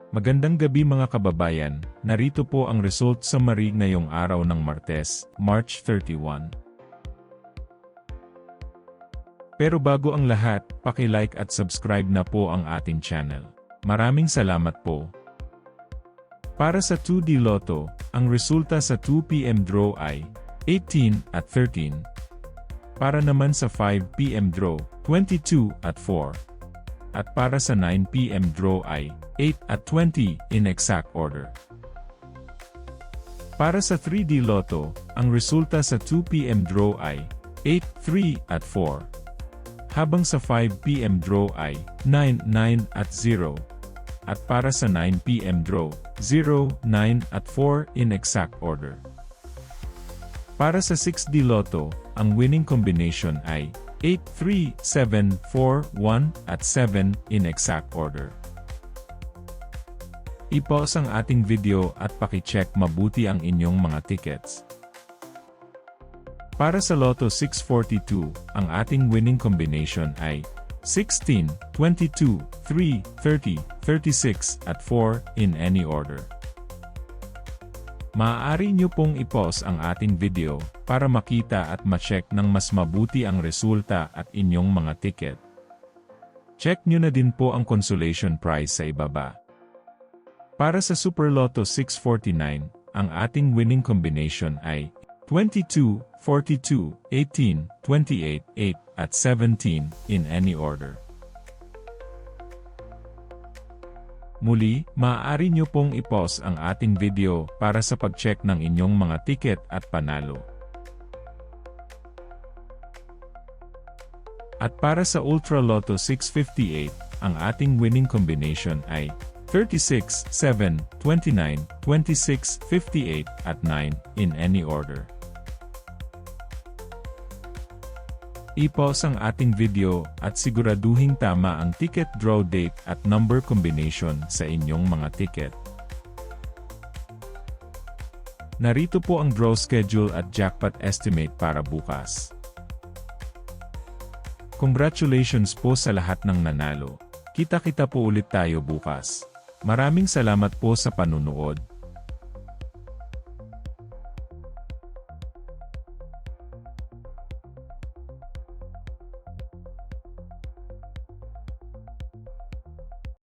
Magandang gabi mga kababayan, narito po ang result summary ngayong araw ng Martes, March 31. Pero bago ang lahat, paki-like at subscribe na po ang ating channel. Maraming salamat po. Para sa 2D Lotto, ang resulta sa 2 PM draw ay 18 at 13. Para naman sa 5 PM draw, 22 at 4. At para sa 9 PM draw ay 8 at 20 in exact order. Para sa 3D Lotto, ang resulta sa 2 PM draw ay 8, 3 at 4. Habang sa 5 PM draw ay 9, 9 at 0. At para sa 9 PM draw, 0, 9 at 4 in exact order. Para sa 6D Lotto, ang winning combination ay 8, 3, 7, 4, 1 at 7 in exact order. I-pause ang ating video at paki-check mabuti ang inyong mga tickets. Para sa Lotto 642, ang ating winning combination ay 16, 22, 3, 30, 36 at 4 in any order. Maaari nyo pong i-pause ang ating video para makita at ma-check ng mas mabuti ang resulta at inyong mga ticket. Check nyo na din po ang consolation prize sa ibaba. Para sa Super Lotto 649, ang ating winning combination ay 22, 42, 18, 28, 8 at 17 in any order. Muli, maaari nyo pong i-pause ang ating video para sa pag-check ng inyong mga ticket at panalo. At para sa Ultra Lotto 658, ang ating winning combination ay 36, 7, 29, 26, 58 at 9 in any order. I-pause ang ating video at siguraduhing tama ang ticket draw date at number combination sa inyong mga ticket. Narito po ang draw schedule at jackpot estimate para bukas. Congratulations po sa lahat ng nanalo. Kita-kita po ulit tayo bukas. Maraming salamat po sa panunood.